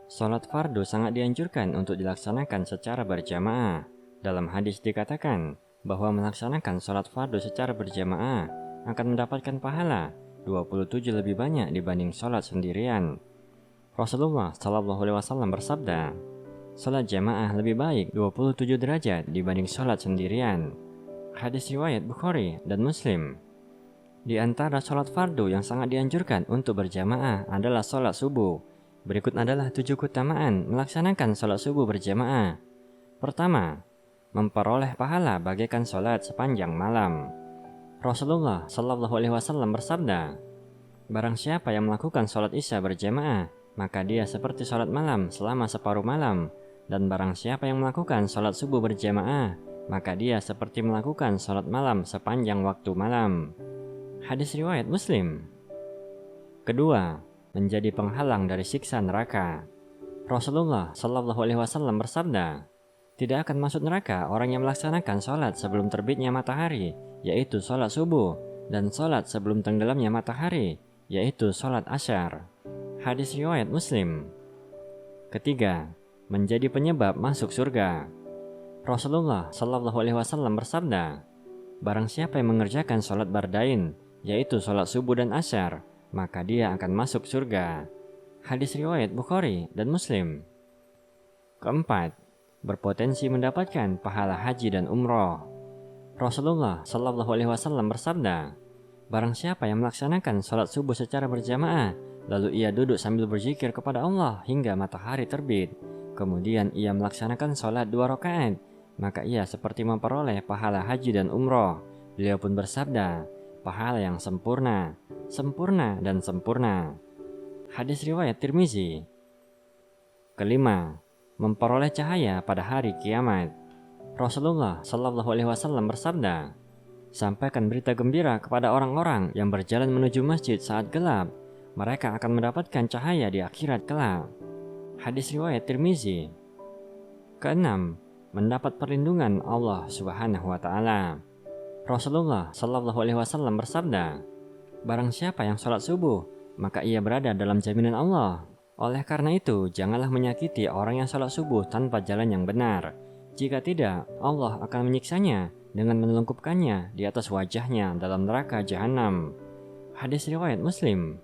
Sholat fardu sangat dianjurkan untuk dilaksanakan secara berjamaah. Dalam hadis dikatakan bahwa melaksanakan sholat fardu secara berjamaah akan mendapatkan pahala 27 lebih banyak dibanding sholat sendirian. Rasulullah Shallallahu Alaihi Wasallam bersabda, sholat jamaah lebih baik 27 derajat dibanding sholat sendirian. Hadis riwayat Bukhari dan Muslim. Di antara sholat fardu yang sangat dianjurkan untuk berjamaah adalah sholat subuh. Berikut adalah 7 keutamaan melaksanakan sholat subuh berjamaah. Pertama, memperoleh pahala bagaikan sholat sepanjang malam. Rasulullah Shallallahu Alaihi Wasallam bersabda, barang siapa yang melakukan sholat isya berjamaah, maka dia seperti sholat malam selama separuh malam. Dan barang siapa yang melakukan sholat subuh berjamaah, maka dia seperti melakukan sholat malam sepanjang waktu malam. Hadis riwayat Muslim. Kedua, menjadi penghalang dari siksa neraka. Rasulullah Shallallahu Alaihi Wasallam bersabda, tidak akan masuk neraka orang yang melaksanakan sholat sebelum terbitnya matahari, yaitu sholat subuh, dan sholat sebelum tenggelamnya matahari, yaitu sholat asyar. Hadis riwayat Muslim. Ketiga, menjadi penyebab masuk surga. Rasulullah Shallallahu Alaihi Wasallam bersabda, barang siapa yang mengerjakan sholat bardain, yaitu sholat subuh dan asyar, maka dia akan masuk surga. Hadis riwayat Bukhari dan Muslim. Keempat, berpotensi mendapatkan pahala haji dan umroh. Rasulullah Shallallahu Alaihi Wasallam bersabda, barang siapa yang melaksanakan sholat subuh secara berjamaah, lalu ia duduk sambil berzikir kepada Allah hingga matahari terbit, kemudian ia melaksanakan sholat 2 rakaat, maka ia seperti memperoleh pahala haji dan umroh. Beliau pun bersabda, pahala yang sempurna, sempurna dan sempurna. Hadis riwayat Tirmizi. Kelima, memperoleh cahaya pada hari kiamat. Rasulullah Shallallahu Alaihi Wasallam bersabda, sampaikan berita gembira kepada orang-orang yang berjalan menuju masjid saat gelap, mereka akan mendapatkan cahaya di akhirat kelak. Hadis riwayat Tirmizi. Keenam, mendapat perlindungan Allah Subhanahu wa Ta'ala. Rasulullah Shallallahu Alaihi Wasallam bersabda, barang siapa yang sholat subuh, maka ia berada dalam jaminan Allah. Oleh karena itu, janganlah menyakiti orang yang sholat subuh tanpa jalan yang benar. Jika tidak, Allah akan menyiksanya dengan menelungkupkannya di atas wajahnya dalam neraka jahanam. Hadis riwayat Muslim.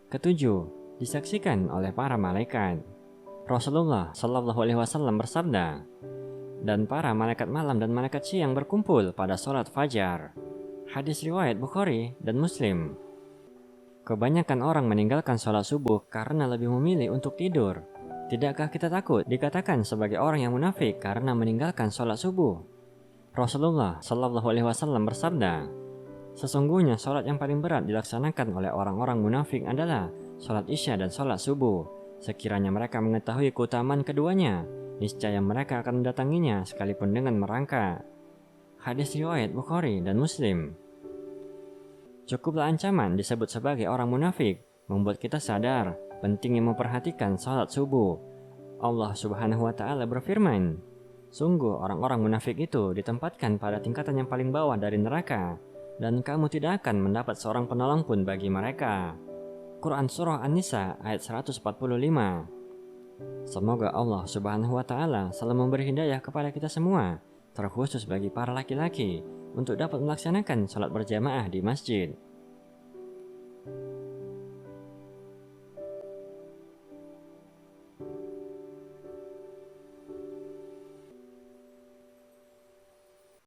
Ketujuh, disaksikan oleh para malaikat. Rasulullah Shallallahu Alaihi Wasallam bersabda, dan para malaikat malam dan malaikat siang berkumpul pada sholat fajar. Hadis riwayat Bukhari dan Muslim. Kebanyakan orang meninggalkan sholat subuh karena lebih memilih untuk tidur. Tidakkah kita takut dikatakan sebagai orang yang munafik karena meninggalkan sholat subuh? Rasulullah Shallallahu Alaihi Wasallam bersabda, sesungguhnya sholat yang paling berat dilaksanakan oleh orang-orang munafik adalah sholat isya dan sholat subuh. Sekiranya mereka mengetahui keutamaan keduanya, niscaya mereka akan mendatanginya sekalipun dengan merangkak. Hadis riwayat Bukhari dan Muslim. Cukuplah ancaman disebut sebagai orang munafik membuat kita sadar pentingnya memperhatikan salat subuh. Allah Subhanahu wa Ta'ala berfirman, sungguh orang-orang munafik itu ditempatkan pada tingkatan yang paling bawah dari neraka, dan kamu tidak akan mendapat seorang penolong pun bagi mereka. Quran Surah An-Nisa ayat 145. Semoga Allah Subhanahu wa Ta'ala selalu memberi hidayah kepada kita semua, terkhusus bagi para laki-laki, untuk dapat melaksanakan sholat berjamaah di masjid.